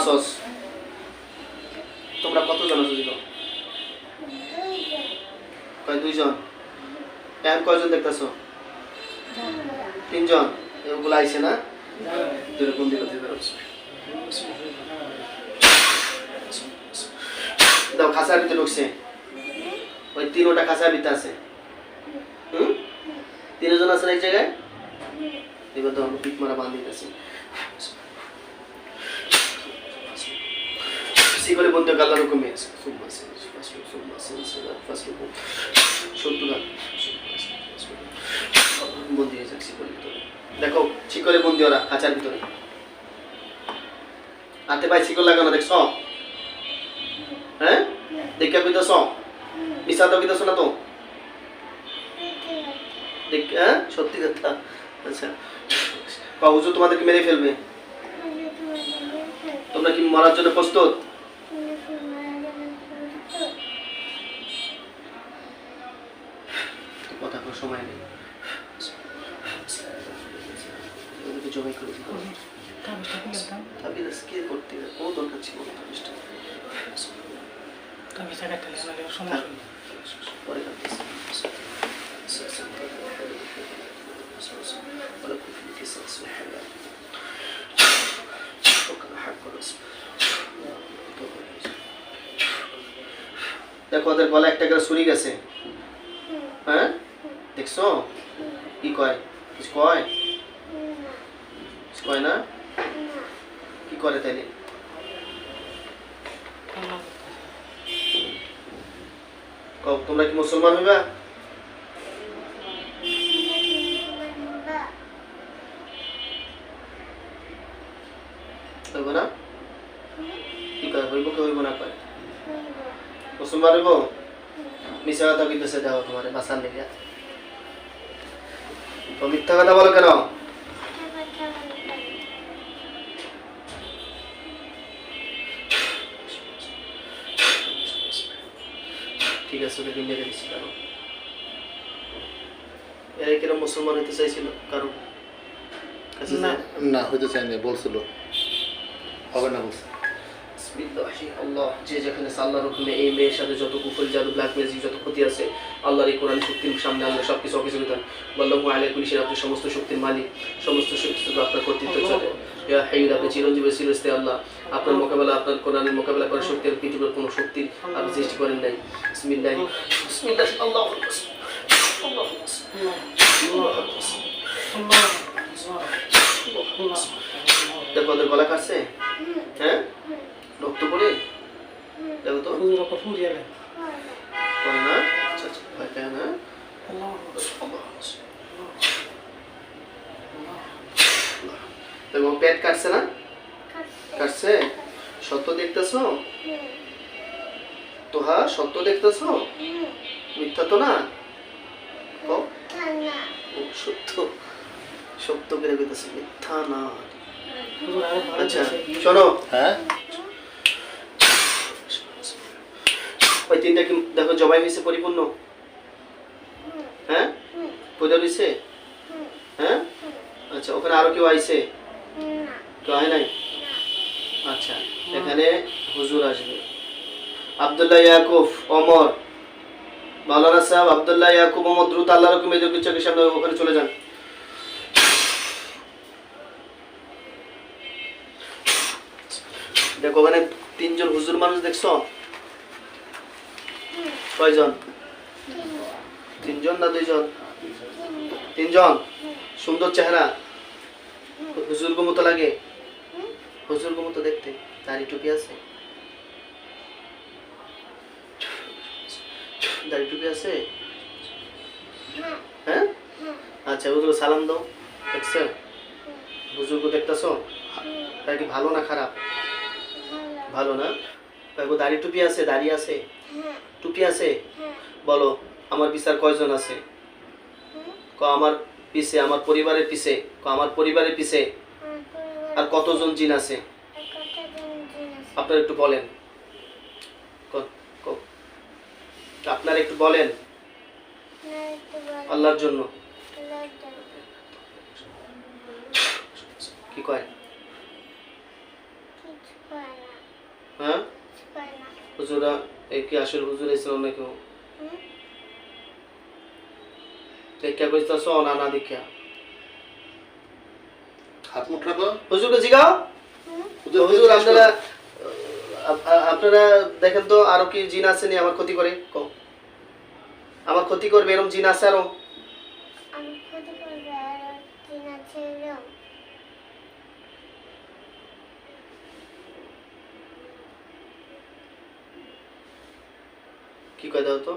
আসস? তোমরা কতজন আছো জিগো? কয় দুইজন? এখন কয়জন দেখতেছো? তিনজন। এগুলো আইছে না? দুটো বন্দি করতে পারছো। দাও খাঁচার ভিতরে ঢুকছে। ওই তিনটা খাঁচার ভিতরে আছে। তিনজন আছে এক জায়গায়। এবার তো আমরা পিক মারা বাঁধি আছে। শিকলে বন্ধু আল্লাহর হুকুমে বন্দি হয়েছে শিকলের ভিতরে। দেখো শিকলে বন্দি ওরা খাঁচার ভিতরে। হাতে পায়ে শিকল লাগানো দেখছ? হ্যাঁ দেখা কইতেছ? মিশা তো কইতেছ না তো? দেখ সত্যি কথা। আচ্ছা হুজুর তোমাদেরকে মেরে ফেলবে। তোমরা কি মরার জন্য প্রস্তুত? কথা কোনো সময় নেই। জবাই করে দিতে হবে। তাবিজ কে করতে কোনো দরকার ছিল না তাবিজটা। তাবিজটা কাটতে লাগলে সমস্যা নেই। পরে কাটতেছি। দেখো ওদের গলা একটা করে ছুরি গেছে। হ্যাঁ দেখছো কি কয়? কিছু কয়? কয় না? কি করে তাইলে? তোমরা কি মুসলমান হইবা? হইব না? কি কয় হইব কি হইব না কয়? মুসলমান হইব? মিশা কথা কইতেছে দাও তোমার বাসার লেগে। তো মিথ্যা কথা বলো কেন? ঠিক আছে ওকে মেরে দিচ্ছি। কারণ এরা কিরম মুসলমান হইতে চাইছিল কারো কাছে? না হইতে চাইনি, বলছিল হবে না বলছে। আল্লাহ যে যেখানে আল্লাহর হুকুমে এই মেয়ের সাথে যত কুফরি জাদু ব্ল্যাক ম্যাজিক যত ক্ষতি আছে আল্লাহর এই কোরআন শক্তির সামনে আল্লাহ সবকিছু অফিসে বিধান বল্লাহু আলাইহি পুলিশের আপনি সমস্ত শক্তির মালিক, সমস্ত শক্তি আপনার কর্তৃত্ব চলে। ইয়া হাইয়্যুল আপনি চিরঞ্জীবী চিরস্থায়ী আল্লাহ। আপনার মোকাবেলা আপনার কোরআনের মোকাবেলা করার শক্তি আর পৃথিবীর কোনো শক্তির আপনি সৃষ্টি করেন নাই। বিসমিল্লাহ বিসমিল্লাহ আল্লাহু আকবার আল্লাহু আকবার। দেখো ওদের গলা কাটছে। হ্যাঁ রক্ত পড়ে দেখো তো পড়ে না? আচ্ছা আচ্ছা ভয় পায় না? দেখো পেট কাটছে না? কাটছে। সত্য দেখতেছো? তো হ্যাঁ সত্য দেখতেছো? মিথ্যা তো না? সত্য সত্য করে কইতেছে মিথ্যা না। আচ্ছা শোনো। হ্যাঁ ওই তিনটা কি দেখো জবাই হয়েছে পরিপূর্ণ? হ্যাঁ পূজা হয়েছে? হ্যাঁ আচ্ছা ওখানে আরো কেউ আইছে? কেউ আয় নাই? আচ্ছা এখানে হুজুর আসবে আব্দুল্লাহ ইয়াকুব ওমর মাওলানা সাহেব আব্দুল্লাহ ইয়াকুব ওমর দ্রুত আল্লাহর হুকুমে চোখের সামনে ওখানে চলে যান। দেখো ওখানে তিনজন হুজুর মানুষ দেখছো? কয়জন? তিনজন না দুইজন? তিনজন। সুন্দর চেহারা, হুজুরগো মতো লাগে? হুজুরগো মতো দেখতে? দাড়ি টুপি আছে? দাড়ি টুপি আছে? হ্যাঁ আচ্ছা হুজুর সালাম দাও। দেখছো হুজুরগো দেখতেছো? তাই কি ভালো না খারাপ? ভালো না? দাড়ি টুপি আছে? দাড়ি আছে? টুপি আছে? বলো আমার বিচার কয়জন আছে? আমার পিছে আমার পরিবারের পিছে আমার পরিবারের পিছে আর কতজন জিন আছে আপনারা একটু বলেন। আপনারা একটু বলেন আল্লাহর জন্য। কি কয়? পায় না হ্যাঁ পায় না হুজুরা এই কি আসল হুজুর ইসলাম নাকি কে কইতাছ না না দেখিয়া হাত মুখ রাখো হুজুরকে জিগাও হুজুর আপনারা আপনারা দেখেন তো আরো কি জিন আছে নি আমার ক্ষতি করে কও আমার ক্ষতি করবে এরকম জিন আছে আরো আমি ক্ষতি করবে আর দিন আছে এরম কি কয় দাও তো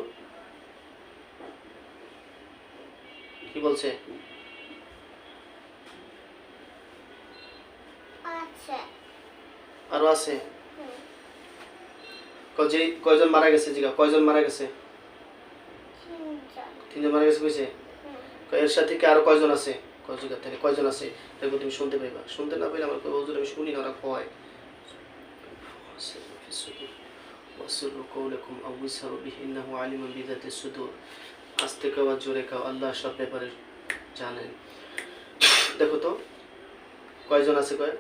কি বলছে আছে আরো আছে কয়জন মারা গেছে জিগা কয়জন মারা গেছে তিনজন তিনজন মারা গেছে কইছে এর সাথে কি আরো কয়জন আছে কয় জায়গা থেকে কয়জন আছে দেখো তুমি শুনতে পাইবা শুনতে না পাইলে আমার কই হুজুর আমি শুনি না ওরা কয় وسروا قولكم أو اسهروا به إنه عليم بذات الصدور আস্তে কাও আর জোরে কাও আল্লাহ সব ব্যাপারে জানেন দেখো তো কয়জন আছে কয়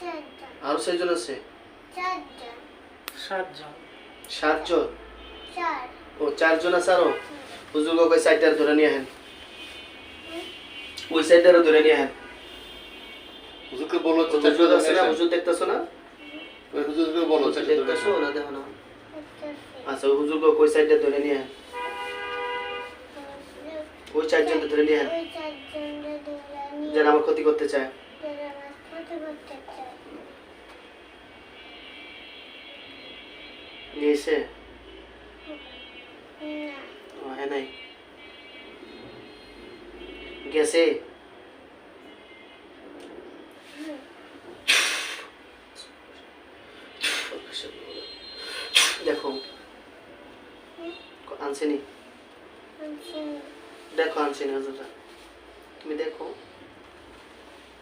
চারজন আরো 6 জন আছে চারজন 7 জন চার ও 4 জন আছে আরো হুজুর কই সাইডটার ধরে নিয়ে আহেন ওই সাইডটারও ধরে নিয়ে আহেন হুজুরকে বলো হুজুর আছে না হুজুর দেখতাছো না ওই হুজুরকে বলো দেখতাছো না দেখো না দেখতেছি আচ্ছা ওই হুজুর কই সাইডটা ধরে নিয়ে আহেন ওই 4 জন ধরে নিয়ে আহেন ওই চারজনকে ধরে নিয়ে যারা আমার ক্ষতি করতে চায় যারা আমার ক্ষতি করতে চায় নিয়ে এসে না ও হ্যাঁ নাই গেছে দেখো আনছেনি আনছি দেখো আনছেনি হুজুররা তুমি দেখো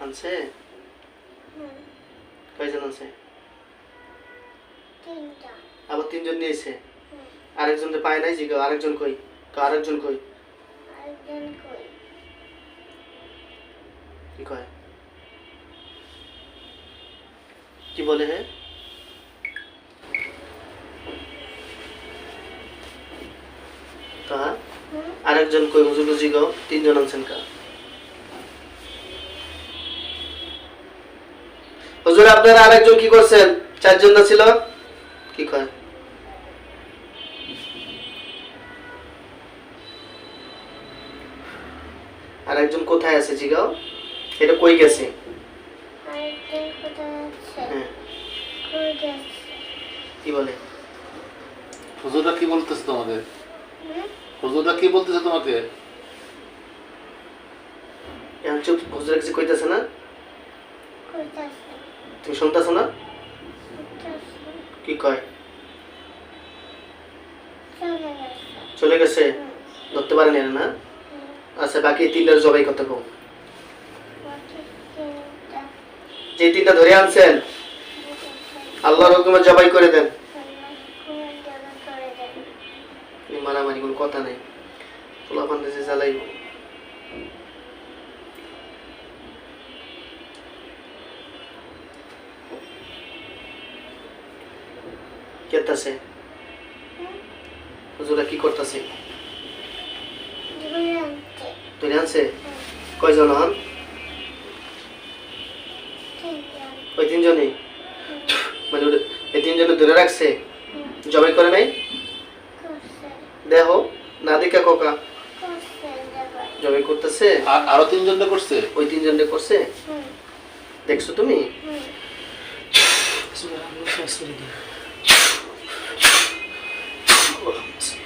আনছে কয়জন আছে তিনজন আবার 3 জন নিয়েছে আরেকজন তো পায় নাই জিগো আরেকজন কই আরেকজন কই আরেকজন কই কি কয় কি বলে হ্যাঁ তা আরেকজন কই হুজুর জিগো 3 জন আনছেন কা হুজুর আপনারা আরেকজন কি করছেন 4 জন না ছিল কি কয় আরেকজন কোথায় আছে জিগাও এটা কই গেছে আরেকজন কোথায় আছে হ্যাঁ কই গেছে কি বলে হুজুররা কি বলতেছে তোমাদের হুজুররা কি বলতেছে তোমাকে এখন চুপ হুজুর কিছু কইতাছে না কইতাছে তুমি শুনতাছো না কইতাছে কি কয় চলে গেছে চলে গেছে ধরতে পারেন এরা না আচ্ছা বাকি 3টার জবাই করতে কও বাকি তিনটা যে 3টা ধরে আনছেন আল্লাহর হুকুমে জবাই করে দেন কুমার জমা করে দেন এই মারামারি কোনো কথা নাই তোলা বান্ধে জ্বালাইব কেতাছে হুজুরা কি করতেছে ধরে আনতে ধরে আনছে কয়জন হন তিনজন ওই 3 জনই মানে এই 3 জনে ধরে রাখছে জবাই করে নাই করছে দেখো না দেখা কোকা করছে যাবার জবাই করতেছে আরো 3 জন করছে ওই 3 জনে করছে দেখছো তুমি Bismillahirrahmanirrahim.